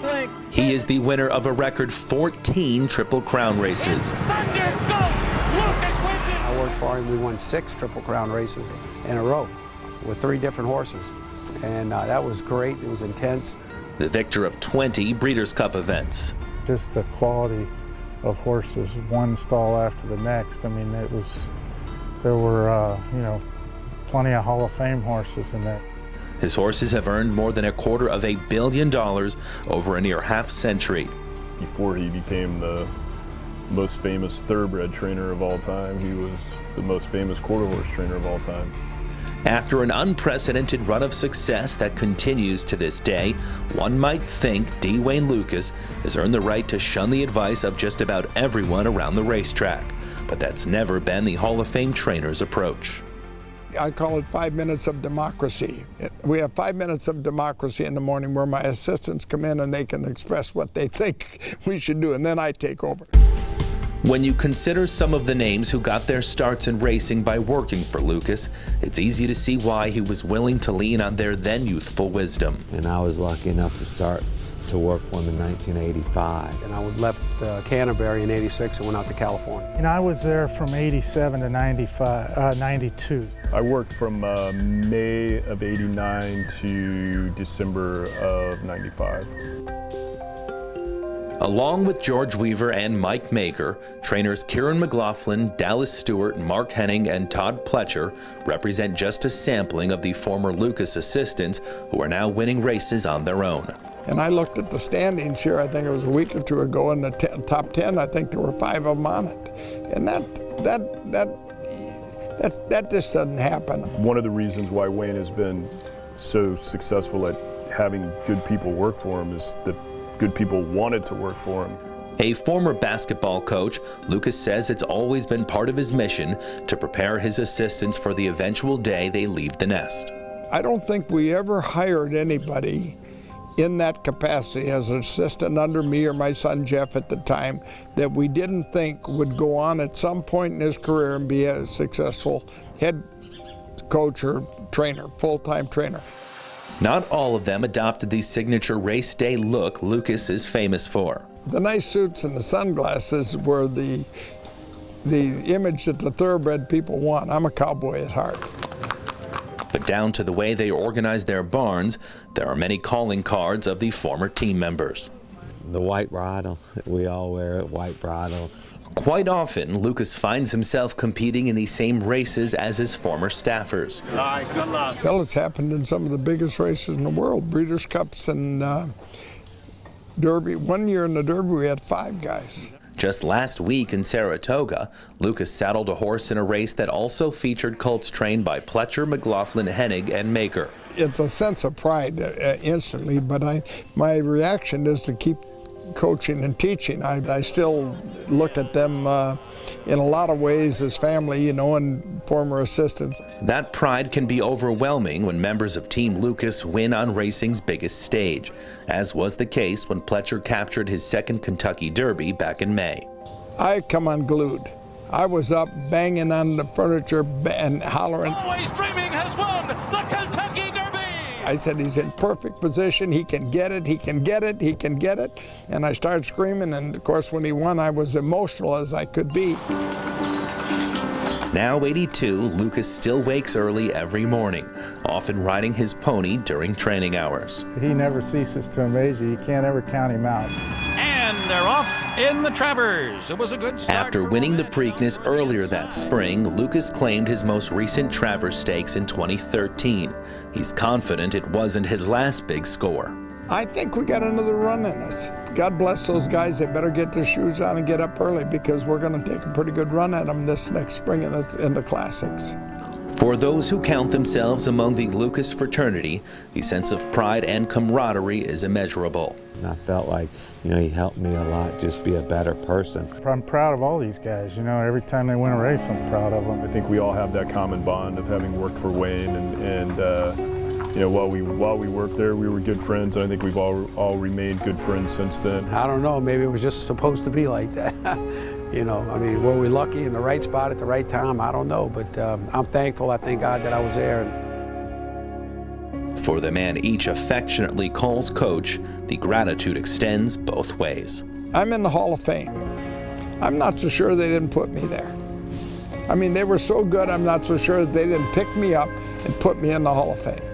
length. He is the winner of a record 14 Triple Crown races. I worked for him. We won 6 Triple Crown races in a row with 3 different horses. And that was great. It was intense. The victor of 20 Breeders' Cup events. Just the quality of horses, one stall after the next. I mean, there were, plenty of Hall of Fame horses in that. His horses have earned more than $250 million over a near half-century. Before he became the most famous thoroughbred trainer of all time, he was the most famous quarter horse trainer of all time. After an unprecedented run of success that continues to this day, one might think D. Wayne Lukas has earned the right to shun the advice of just about everyone around the racetrack. But that's never been the Hall of Fame trainer's approach. I call it 5 minutes of democracy. We have 5 minutes of democracy in the morning where my assistants come in and they can express what they think we should do, and then I take over. When you consider some of the names who got their starts in racing by working for Lukas, it's easy to see why he was willing to lean on their then youthful wisdom. And I was lucky enough to start to work for him in 1985. And I left Canterbury in '86 and went out to California. And I was there from '87 to '92. I worked from May of '89 to December of '95. Along with George Weaver and Mike Maker, trainers Kieran McLaughlin, Dallas Stewart, Mark Henning, and Todd Pletcher represent just a sampling of the former Lukas assistants who are now winning races on their own. And I looked at the standings here, I think it was a week or two ago, in the top 10, I think there were 5 of them on it. And that just doesn't happen. One of the reasons why Wayne has been so successful at having good people work for him is that good people wanted to work for him. A former basketball coach, Lukas says it's always been part of his mission to prepare his assistants for the eventual day they leave the nest. I don't think we ever hired anybody in that capacity as an assistant under me or my son Jeff at the time that we didn't think would go on at some point in his career and be a successful head coach or trainer, full-time trainer. Not all of them adopted the signature race day look Lukas is famous for. The nice suits and the sunglasses were the image that the thoroughbred people want. I'm a cowboy at heart. But down to the way they organize their barns, there are many calling cards of the former team members. The white bridle, we all wear it, white bridle. Quite often, Lukas finds himself competing in the same races as his former staffers. All right, good luck. Hell, it's happened in some of the biggest races in the world, Breeders' Cups and Derby. One year in the Derby, we had 5 guys. Just last week in Saratoga, Lukas saddled a horse in a race that also featured colts trained by Pletcher, McLaughlin, Hennig, and Maker. It's a sense of pride instantly, but my reaction is to keep coaching and teaching. I still look at them in a lot of ways as family, and former assistants. That pride can be overwhelming when members of Team Lukas win on racing's biggest stage, as was the case when Pletcher captured his second Kentucky Derby back in May. I come unglued. I was up banging on the furniture and hollering. Always Dreaming has won the Kentucky Derby! I said, he's in perfect position, he can get it, he can get it, he can get it. And I started screaming, and of course when he won, I was emotional as I could be. Now 82, Lukas still wakes early every morning, often riding his pony during training hours. He never ceases to amaze you. You can't ever count him out. And they're off in the Travers. It was a good start. After winning the Preakness earlier that spring, Lukas claimed his most recent Travers Stakes in 2013. He's confident it wasn't his last big score. I think we got another run in us. God bless those guys. They better get their shoes on and get up early, because we're going to take a pretty good run at them this next spring in the Classics. For those who count themselves among the Lukas fraternity, the sense of pride and camaraderie is immeasurable. And I felt like, he helped me a lot, just be a better person. I'm proud of all these guys. Every time they win a race, I'm proud of them. I think we all have that common bond of having worked for Wayne, and while we worked there, we were good friends, and I think we've all remained good friends since then. I don't know, maybe it was just supposed to be like that. Were we lucky in the right spot at the right time? I don't know, but I'm thankful, I thank God that I was there. For the man each affectionately calls coach, the gratitude extends both ways. I'm in the Hall of Fame. I'm not so sure they didn't put me there. I mean, they were so good, I'm not so sure that they didn't pick me up and put me in the Hall of Fame.